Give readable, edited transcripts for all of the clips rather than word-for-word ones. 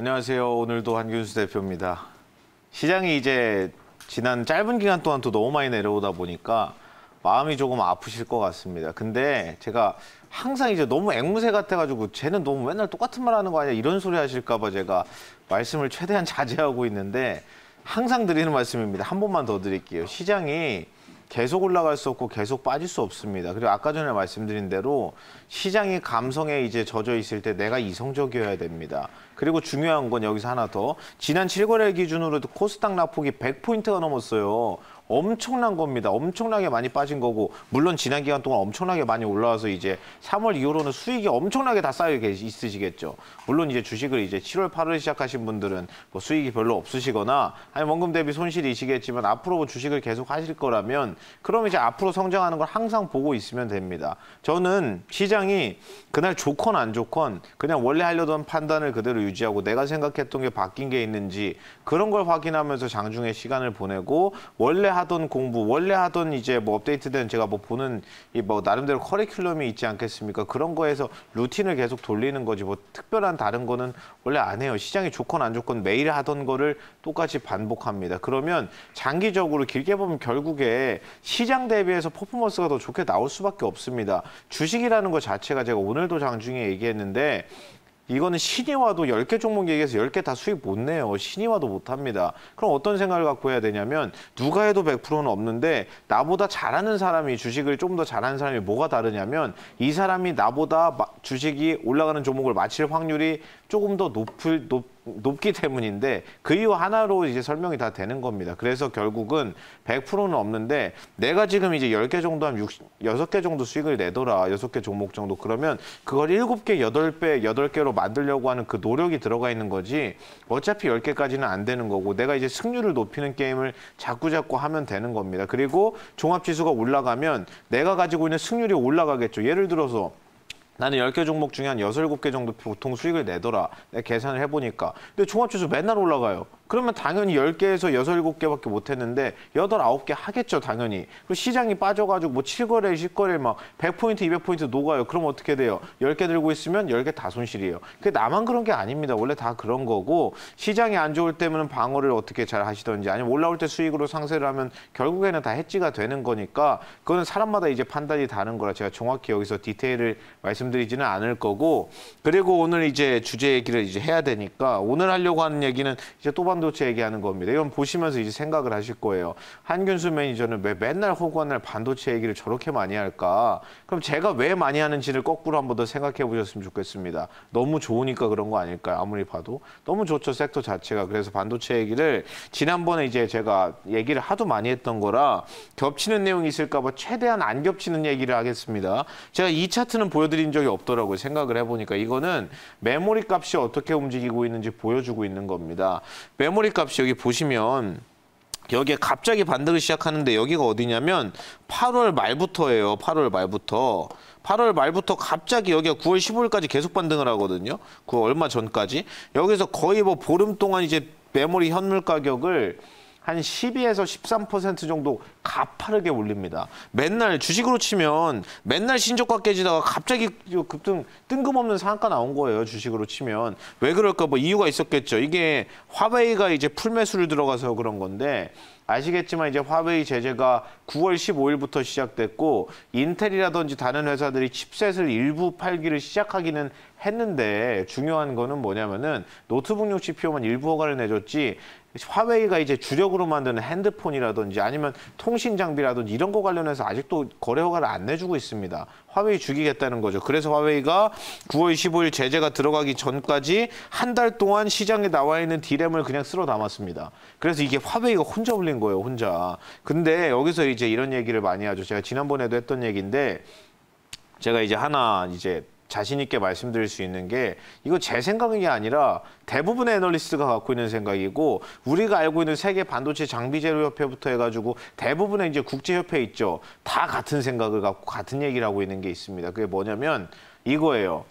안녕하세요. 오늘도 한균수 대표입니다. 시장이 이제 지난 짧은 기간 동안 또 너무 많이 내려오다 보니까 마음이 조금 아프실 것 같습니다. 근데 제가 항상 이제 너무 앵무새 같아가지고 쟤는 너무 맨날 똑같은 말 하는 거 아니야? 이런 소리 하실까 봐 제가 말씀을 최대한 자제하고 있는데 항상 드리는 말씀입니다. 한 번만 더 드릴게요. 시장이 계속 올라갈 수 없고 계속 빠질 수 없습니다. 그리고 아까 전에 말씀드린 대로 시장이 감성에 이제 젖어 있을 때 내가 이성적이어야 됩니다. 그리고 중요한 건 여기서 하나 더. 지난 7거래 기준으로도 코스닥 낙폭이 100포인트가 넘었어요. 엄청난 겁니다. 엄청나게 많이 빠진 거고, 물론 지난 기간 동안 엄청나게 많이 올라와서 이제 3월 이후로는 수익이 엄청나게 다 쌓여 있으시겠죠. 물론 이제 주식을 이제 7월, 8월 시작하신 분들은 뭐 수익이 별로 없으시거나 아니 원금 대비 손실이시겠지만 앞으로 주식을 계속 하실 거라면 그럼 이제 앞으로 성장하는 걸 항상 보고 있으면 됩니다. 저는 시장이 그날 좋건 안 좋건 그냥 원래 하려던 판단을 그대로 유지하고 내가 생각했던 게 바뀐 게 있는지 그런 걸 확인하면서 장중에 시간을 보내고 원래 하던 공부, 원래 하던 이제 뭐 업데이트된 제가 뭐 보는 이 뭐 나름대로 커리큘럼이 있지 않겠습니까? 그런 거에서 루틴을 계속 돌리는 거지 뭐 특별한 다른 거는 원래 안 해요. 시장이 좋건 안 좋건 매일 하던 거를 똑같이 반복합니다. 그러면 장기적으로 길게 보면 결국에 시장 대비해서 퍼포먼스가 더 좋게 나올 수밖에 없습니다. 주식이라는 것 자체가 제가 오늘도 장중에 얘기했는데 이거는 신이 와도 10개 종목 얘기해서 10개 다 수익 못 내요. 신이 와도 못 합니다. 그럼 어떤 생각을 갖고 해야 되냐면 누가 해도 100%는 없는데 나보다 잘하는 사람이 주식을 좀 더 잘하는 사람이 뭐가 다르냐면 이 사람이 나보다 주식이 올라가는 종목을 맞힐 확률이 조금 더 높기 때문인데 그 이유 하나로 이제 설명이 다 되는 겁니다. 그래서 결국은 100%는 없는데 내가 지금 이제 10개 정도 하면 6개 정도 수익을 내더라. 6개 종목 정도. 그러면 그걸 7개, 8개로 만들려고 하는 그 노력이 들어가 있는 거지 어차피 10개까지는 안 되는 거고 내가 이제 승률을 높이는 게임을 자꾸 하면 되는 겁니다. 그리고 종합지수가 올라가면 내가 가지고 있는 승률이 올라가겠죠. 예를 들어서 나는 10개 종목 중에 한 6, 7개 정도 보통 수익을 내더라. 내가 계산을 해보니까. 근데 종합지수 맨날 올라가요. 그러면 당연히 10개에서 6, 7개밖에 못했는데 8, 9개 하겠죠, 당연히. 그리고 시장이 빠져가지고 뭐 7거래, 10거래 막 100포인트, 200포인트 녹아요. 그럼 어떻게 돼요? 10개 들고 있으면 10개 다 손실이에요. 그게 나만 그런 게 아닙니다. 원래 다 그런 거고 시장이 안 좋을 때면 방어를 어떻게 잘 하시던지 아니면 올라올 때 수익으로 상세를 하면 결국에는 다 해지가 되는 거니까 그거는 사람마다 이제 판단이 다른 거라 제가 정확히 여기서 디테일을 말씀드리지는 않을 거고 그리고 오늘 이제 주제 얘기를 이제 해야 되니까 오늘 하려고 하는 얘기는 이제 또 반도체 얘기하는 겁니다. 이건 보시면서 이제 생각을 하실 거예요. 한균수 매니저는 왜 맨날 호구한 반도체 얘기를 저렇게 많이 할까? 그럼 제가 왜 많이 하는지를 거꾸로 한번 더 생각해 보셨으면 좋겠습니다. 너무 좋으니까 그런 거 아닐까요? 아무리 봐도. 너무 좋죠, 섹터 자체가. 그래서 반도체 얘기를 지난번에 이제 제가 얘기를 하도 많이 했던 거라 겹치는 내용이 있을까 봐 최대한 안 겹치는 얘기를 하겠습니다. 제가 이 차트는 보여드린 적이 없더라고요. 생각을 해보니까 이거는 메모리 값이 어떻게 움직이고 있는지 보여주고 있는 겁니다. 메모리 값이 여기 보시면 여기에 갑자기 반등을 시작하는데 여기가 어디냐면 8월 말부터예요. 8월 말부터. 8월 말부터 갑자기 여기가 9월 15일까지 계속 반등을 하거든요. 그 얼마 전까지. 여기서 거의 뭐 보름 동안 이제 메모리 현물 가격을 한 12에서 13% 정도 가파르게 올립니다. 맨날 주식으로 치면 맨날 신저가 깨지다가 갑자기 급등 뜬금없는 상한가 나온 거예요. 주식으로 치면. 왜 그럴까? 뭐 이유가 있었겠죠. 이게 화웨이가 이제 풀매수를 들어가서 그런 건데 아시겠지만 이제 화웨이 제재가 9월 15일부터 시작됐고 인텔이라든지 다른 회사들이 칩셋을 일부 팔기를 시작하기는 했는데 중요한 거는 뭐냐면은 노트북용 CPU만 일부 허가를 내줬지 화웨이가 이제 주력으로 만드는 핸드폰이라든지 아니면 통신 장비라든지 이런 거 관련해서 아직도 거래 허가를 안 내주고 있습니다. 화웨이 죽이겠다는 거죠. 그래서 화웨이가 9월 15일 제재가 들어가기 전까지 한 달 동안 시장에 나와 있는 D램을 그냥 쓸어 담았습니다. 그래서 이게 화웨이가 혼자 올린 거예요, 혼자. 근데 여기서 이제 이런 얘기를 많이 하죠. 제가 지난번에도 했던 얘기인데 제가 이제 하나 이제 자신 있게 말씀드릴 수 있는 게 이거 제 생각이 아니라 대부분의 애널리스트가 갖고 있는 생각이고 우리가 알고 있는 세계 반도체 장비제조협회부터 해가지고 대부분의 이제 국제협회 있죠. 다 같은 생각을 갖고 같은 얘기를 하고 있는 게 있습니다. 그게 뭐냐면 이거예요.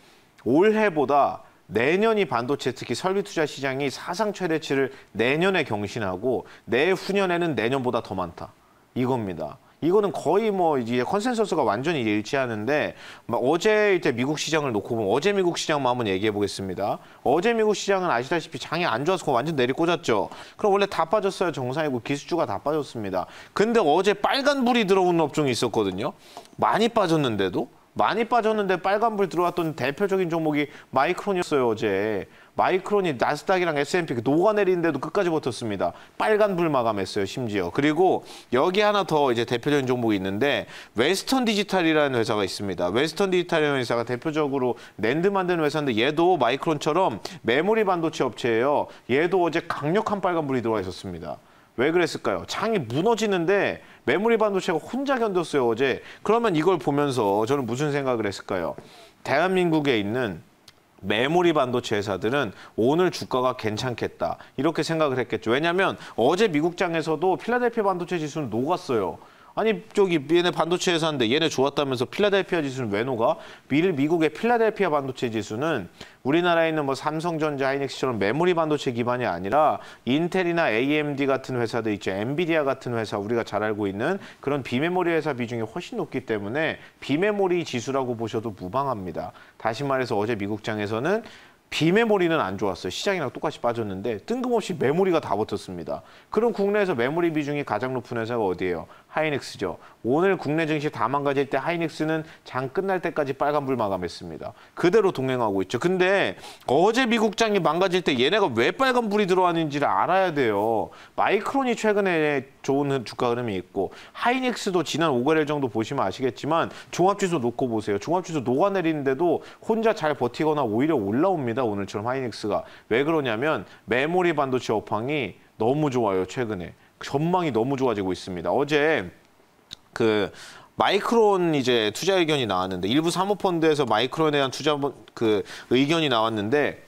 올해보다 내년이 반도체 특히 설비 투자 시장이 사상 최대치를 내년에 경신하고 내후년에는 내년보다 더 많다. 이겁니다. 이거는 거의 뭐 이제 컨센서스가 완전히 일치하는데 어제 이제 미국 시장을 놓고 보면 어제 미국 시장만 한번 얘기해 보겠습니다. 어제 미국 시장은 아시다시피 장이 안 좋아서 완전 내리꽂았죠. 그럼 원래 다 빠졌어요. 정상이고 기술주가 다 빠졌습니다. 근데 어제 빨간불이 들어온 업종이 있었거든요. 많이 빠졌는데 빨간불 들어왔던 대표적인 종목이 마이크론이었어요, 어제. 마이크론이 나스닥이랑 S&P 녹아내리는데도 끝까지 버텼습니다. 빨간불 마감했어요, 심지어. 그리고 여기 하나 더 이제 대표적인 종목이 있는데 웨스턴 디지털이라는 회사가 있습니다. 웨스턴 디지털이라는 회사가 대표적으로 낸드 만드는 회사인데 얘도 마이크론처럼 메모리 반도체 업체예요. 얘도 어제 강력한 빨간불이 들어와 있었습니다. 왜 그랬을까요? 장이 무너지는데 메모리 반도체가 혼자 견뎠어요, 어제. 그러면 이걸 보면서 저는 무슨 생각을 했을까요? 대한민국에 있는 메모리 반도체 회사들은 오늘 주가가 괜찮겠다. 이렇게 생각을 했겠죠. 왜냐하면 어제 미국장에서도 필라델피아 반도체 지수는 녹았어요. 아니 저기 얘네 반도체 회사인데 얘네 좋았다면서 필라델피아 지수는 왜 녹아? 미국의 필라델피아 반도체 지수는 우리나라에 있는 뭐 삼성전자, 하이닉스처럼 메모리 반도체 기반이 아니라 인텔이나 AMD 같은 회사들 있죠. 엔비디아 같은 회사 우리가 잘 알고 있는 그런 비메모리 회사 비중이 훨씬 높기 때문에 비메모리 지수라고 보셔도 무방합니다. 다시 말해서 어제 미국장에서는 비메모리는 안 좋았어요. 시장이랑 똑같이 빠졌는데 뜬금없이 메모리가 다 버텼습니다. 그럼 국내에서 메모리 비중이 가장 높은 회사가 어디예요? 하이닉스죠. 오늘 국내 증시 다 망가질 때 하이닉스는 장 끝날 때까지 빨간불 마감했습니다. 그대로 동행하고 있죠. 근데 어제 미국장이 망가질 때 얘네가 왜 빨간불이 들어왔는지를 알아야 돼요. 마이크론이 최근에 좋은 주가 흐름이 있고 하이닉스도 지난 5거래일 정도 보시면 아시겠지만 종합지수 놓고 보세요. 종합지수 녹아내리는데도 혼자 잘 버티거나 오히려 올라옵니다. 오늘처럼 하이닉스가. 왜 그러냐면 메모리 반도체 업황이 너무 좋아요. 최근에. 전망이 너무 좋아지고 있습니다. 어제 그 마이크론 이제 투자 의견이 나왔는데 일부 사모펀드에서 마이크론에 대한 투자 그 의견이 나왔는데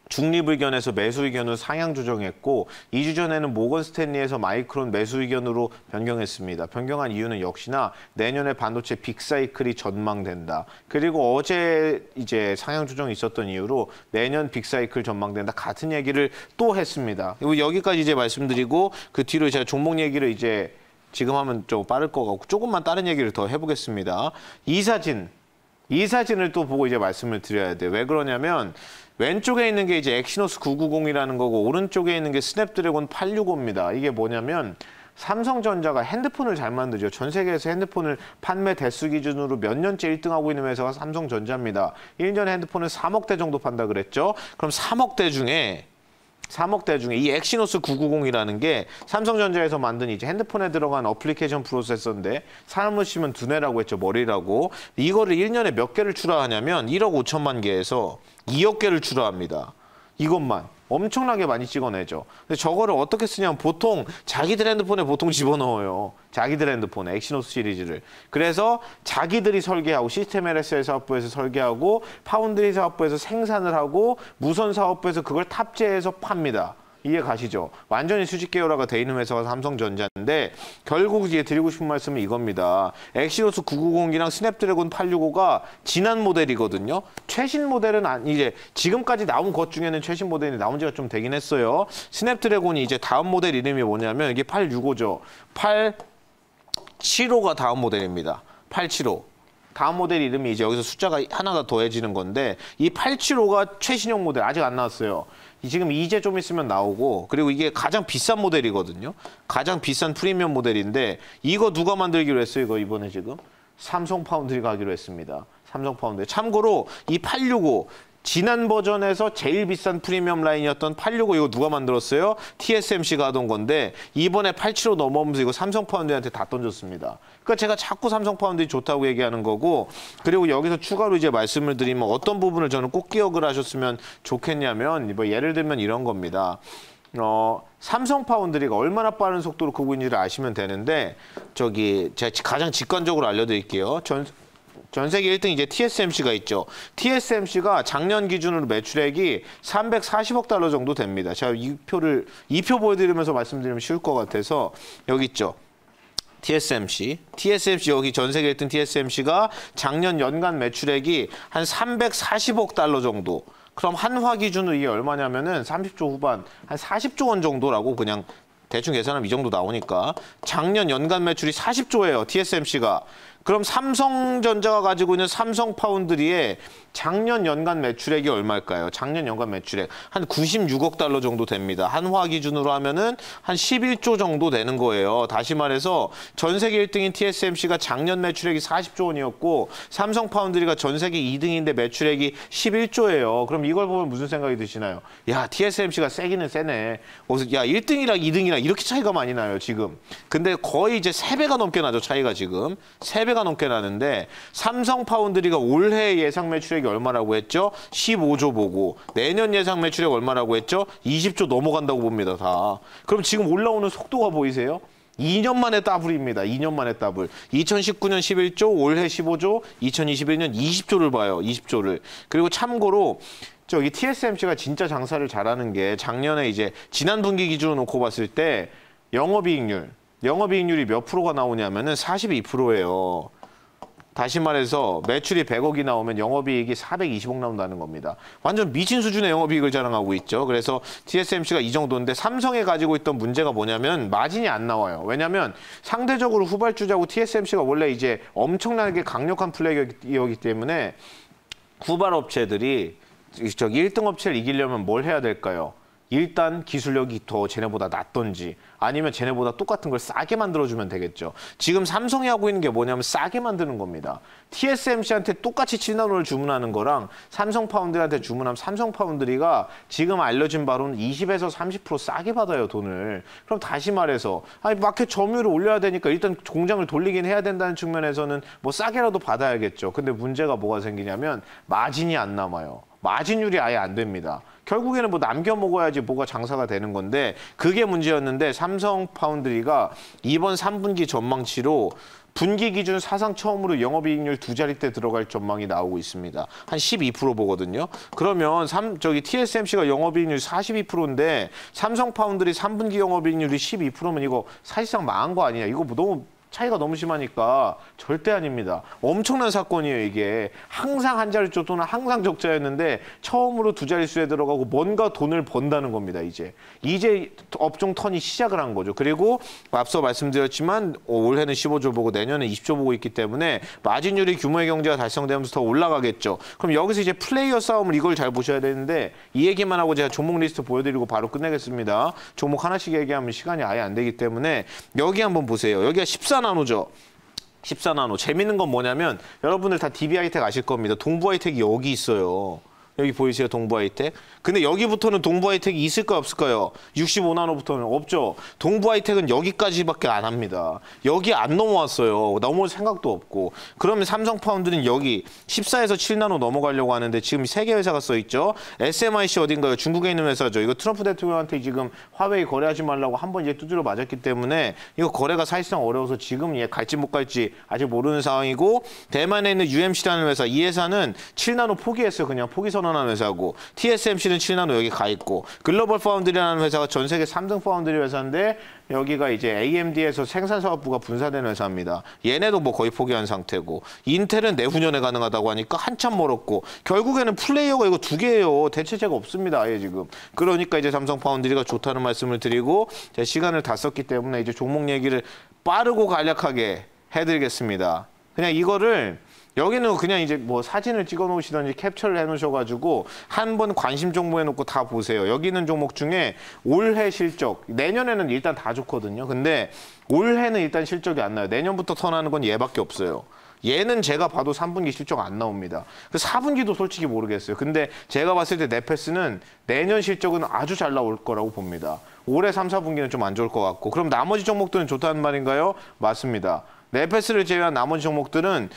중립 의견에서 매수 의견으로 상향 조정했고 2주 전에는 모건 스탠리에서 마이크론 매수 의견으로 변경했습니다. 변경한 이유는 역시나 내년에 반도체 빅사이클이 전망된다. 그리고 어제 이제 상향 조정이 있었던 이유로 내년 빅사이클 전망된다. 같은 얘기를 또 했습니다. 그리고 여기까지 이제 말씀드리고 그 뒤로 제가 종목 얘기를 이제 지금 하면 좀 빠를 것 같고 조금만 다른 얘기를 더 해보겠습니다. 이 사진을 또 보고 이제 말씀을 드려야 돼요. 왜 그러냐면 왼쪽에 있는 게 이제 엑시노스 990이라는 거고 오른쪽에 있는 게 스냅드래곤 865입니다. 이게 뭐냐면 삼성전자가 핸드폰을 잘 만들죠. 전 세계에서 핸드폰을 판매 대수 기준으로 몇 년째 1등하고 있는 회사가 삼성전자입니다. 1년에 핸드폰을 3억 대 정도 판다 그랬죠. 그럼 3억 대 중에 이 엑시노스 990이라는 게 삼성전자에서 만든 이제 핸드폰에 들어간 어플리케이션 프로세서인데 사람을 치면 두뇌라고 했죠. 머리라고. 이거를 1년에 몇 개를 출하하냐면 1억 5천만 개에서 2억 개를 출하합니다. 이것만. 엄청나게 많이 찍어내죠. 근데 저거를 어떻게 쓰냐면 보통 자기들 핸드폰에 보통 집어넣어요. 자기들 핸드폰에 엑시노스 시리즈를. 그래서 자기들이 설계하고 시스템 LSL 사업부에서 설계하고 파운드리 사업부에서 생산을 하고 무선 사업부에서 그걸 탑재해서 팝니다. 이해 가시죠? 완전히 수직 계열화가 돼 있는 회사가 삼성전자인데 결국 이제 드리고 싶은 말씀은 이겁니다. 엑시노스 990이랑 스냅드래곤 865가 지난 모델이거든요. 최신 모델은 이제 지금까지 나온 것 중에는 최신 모델이 나온 지가 좀 되긴 했어요. 스냅드래곤이 이제 다음 모델 이름이 뭐냐면 이게 865죠. 875가 다음 모델입니다. 875. 다음 모델 이름이 이제 여기서 숫자가 하나가 더해지는 건데 이 875가 최신형 모델 아직 안 나왔어요. 지금 이제 좀 있으면 나오고 그리고 이게 가장 비싼 모델이거든요. 가장 비싼 프리미엄 모델인데 이거 누가 만들기로 했어요? 이거 이번에 지금 삼성 파운드리가 하기로 했습니다. 삼성 파운드리. 참고로 이 865 지난 버전에서 제일 비싼 프리미엄 라인이었던 865 이거 누가 만들었어요? TSMC가 하던 건데 이번에 875 넘어오면서 이거 삼성 파운드리한테 다 던졌습니다. 그러니까 제가 자꾸 삼성 파운드리 좋다고 얘기하는 거고 그리고 여기서 추가로 이제 말씀을 드리면 어떤 부분을 저는 꼭 기억을 하셨으면 좋겠냐면 뭐 예를 들면 이런 겁니다. 삼성 파운드리가 얼마나 빠른 속도로 크고 있는지를 아시면 되는데 저기 제가 가장 직관적으로 알려드릴게요. 전 세계 1등 이제 TSMC가 있죠. TSMC가 작년 기준으로 매출액이 340억 달러 정도 됩니다. 제가 이 표 보여드리면서 말씀드리면 쉬울 것 같아서 여기 있죠. TSMC 여기 전 세계 1등 TSMC가 작년 연간 매출액이 한 340억 달러 정도. 그럼 한화 기준으로 이게 얼마냐면은 30조 후반, 한 40조 원 정도라고 그냥 대충 계산하면 이 정도 나오니까 작년 연간 매출이 40조예요. TSMC가. 그럼 삼성전자가 가지고 있는 삼성 파운드리의 작년 연간 매출액이 얼마일까요? 작년 연간 매출액 한 96억 달러 정도 됩니다. 한화 기준으로 하면은 한 11조 정도 되는 거예요. 다시 말해서 전 세계 1등인 TSMC가 작년 매출액이 40조 원이었고 삼성 파운드리가 전 세계 2등인데 매출액이 11조예요. 그럼 이걸 보면 무슨 생각이 드시나요? 야, TSMC가 세기는 세네. 야, 1등이랑 2등이랑 이렇게 차이가 많이 나요, 지금. 근데 거의 이제 3배가 넘게 나죠, 차이가 지금. 3배가 넘게 나는데 삼성 파운드리가 올해 예상 매출액이 얼마라고 했죠? 15조 보고 내년 예상 매출액 얼마라고 했죠? 20조 넘어간다고 봅니다, 다. 그럼 지금 올라오는 속도가 보이세요? 2년 만에 더블입니다. 2년 만에 더블. 2019년 11조, 올해 15조, 2021년 20조를 봐요. 20조를. 그리고 참고로 저기 TSMC가 진짜 장사를 잘하는 게 작년에 이제 지난 분기 기준으로 놓고 봤을 때 영업이익률이 몇 프로가 나오냐면은 42%예요. 다시 말해서 매출이 100억이 나오면 영업이익이 420억 나온다는 겁니다. 완전 미친 수준의 영업이익을 자랑하고 있죠. 그래서 TSMC가 이 정도인데 삼성에 가지고 있던 문제가 뭐냐면 마진이 안 나와요. 왜냐하면 상대적으로 후발주자고 TSMC가 원래 이제 엄청나게 강력한 플레이어이기 때문에 후발업체들이 저기 1등 업체를 이기려면 뭘 해야 될까요? 일단 기술력이 더 쟤네보다 낫던지 아니면 쟤네보다 똑같은 걸 싸게 만들어주면 되겠죠. 지금 삼성이 하고 있는 게 뭐냐면 싸게 만드는 겁니다. TSMC한테 똑같이 7나노를 주문하는 거랑 삼성 파운드리한테 주문하면 삼성 파운드리가 지금 알려진 바로는 20에서 30% 싸게 받아요, 돈을. 그럼 다시 말해서 아니 마켓 점유율을 올려야 되니까 일단 공장을 돌리긴 해야 된다는 측면에서는 뭐 싸게라도 받아야겠죠. 근데 문제가 뭐가 생기냐면 마진이 안 남아요. 마진율이 아예 안 됩니다. 결국에는 뭐 남겨 먹어야지 뭐가 장사가 되는 건데 그게 문제였는데 삼성 파운드리가 이번 3분기 전망치로 분기 기준 사상 처음으로 영업이익률 2자릿대 들어갈 전망이 나오고 있습니다. 한 12% 보거든요. 그러면 TSMC가 영업이익률 42%인데 삼성 파운드리 3분기 영업이익률이 12%면 이거 사실상 망한 거 아니냐. 이거 너무 차이가 너무 심하니까 절대 아닙니다. 엄청난 사건이에요, 이게. 항상 한 자릿수 또는 항상 적자였는데 처음으로 2자릿수에 들어가고 뭔가 돈을 번다는 겁니다, 이제. 이제 업종 턴이 시작을 한 거죠. 그리고 앞서 말씀드렸지만 올해는 15조 보고 내년에 20조 보고 있기 때문에 마진율이 규모의 경제가 달성되면서 더 올라가겠죠. 그럼 여기서 이제 플레이어 싸움을 이걸 잘 보셔야 되는데 이 얘기만 하고 제가 종목 리스트 보여드리고 바로 끝내겠습니다. 종목 하나씩 얘기하면 시간이 아예 안 되기 때문에 여기 한번 보세요. 여기가 14나노죠. 14나노. 재밌는 건 뭐냐면 여러분들 다 DB하이텍 아실 겁니다. 동부하이텍이 여기 있어요. 여기 보이세요? 동부하이텍. 근데 여기부터는 동부하이텍이 있을까요? 없을까요? 65나노부터는 없죠. 동부하이텍은 여기까지밖에 안 합니다. 여기 안 넘어왔어요. 넘어올 생각도 없고. 그러면 삼성파운드는 여기 14에서 7나노 넘어가려고 하는데 지금 3개 회사가 써있죠. SMIC 어딘가요? 중국에 있는 회사죠. 이거 트럼프 대통령한테 지금 화웨이 거래하지 말라고 한번 이제 두드려 맞았기 때문에 이거 거래가 사실상 어려워서 지금 얘 갈지 못 갈지 아직 모르는 상황이고 대만에 있는 UMC라는 회사, 이 회사는 7나노 포기했어요. 그냥 포기 선언한 회사고 TSMC는 7나노 여기 가 있고 글로벌 파운드리라는 회사가 전 세계 3등 파운드리 회사인데 여기가 이제 AMD에서 생산 사업부가 분사된 회사입니다. 얘네도 뭐 거의 포기한 상태고 인텔은 내후년에 가능하다고 하니까 한참 멀었고 결국에는 플레이어가 이거 2개예요. 대체제가 없습니다. 아예 지금. 그러니까 이제 삼성 파운드리가 좋다는 말씀을 드리고 제 시간을 다 썼기 때문에 이제 종목 얘기를 빠르고 간략하게 해드리겠습니다. 그냥 이거를 여기는 그냥 이제 뭐 사진을 찍어 놓으시던지 캡처를 해 놓으셔가지고 한번 관심 종목 해놓고 다 보세요. 여기 있는 종목 중에 올해 실적, 내년에는 일단 다 좋거든요. 근데 올해는 일단 실적이 안 나요. 내년부터 턴하는 건 얘밖에 없어요. 얘는 제가 봐도 3분기 실적 안 나옵니다. 그 4분기도 솔직히 모르겠어요. 근데 제가 봤을 때 네페스는 내년 실적은 아주 잘 나올 거라고 봅니다. 올해 3, 4분기는 좀 안 좋을 것 같고 그럼 나머지 종목들은 좋다는 말인가요? 맞습니다. 네페스를 제외한 나머지 종목들은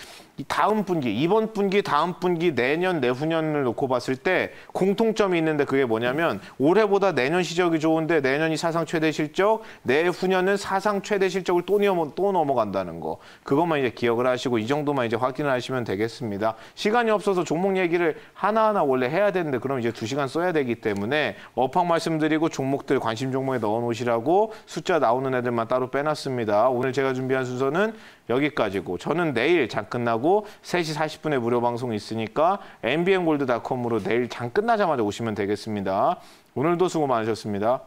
다음 분기, 이번 분기, 다음 분기, 내년, 내후년을 놓고 봤을 때 공통점이 있는데 그게 뭐냐면 올해보다 내년 실적이 좋은데 내년이 사상 최대 실적, 내후년은 사상 최대 실적을 또 넘어간다는 거. 그것만 이제 기억을 하시고 이 정도만 이제 확인을 하시면 되겠습니다. 시간이 없어서 종목 얘기를 하나하나 원래 해야 되는데 그럼 이제 2시간 써야 되기 때문에 업황 말씀드리고 종목들 관심 종목에 넣어 놓으시라고 숫자 나오는 애들만 따로 빼놨습니다. 오늘 제가 준비한 순서는 여기까지고 저는 내일 장 끝나고 3시 40분에 무료 방송이 있으니까 mbm골드.com으로 내일 장 끝나자마자 오시면 되겠습니다. 오늘도 수고 많으셨습니다.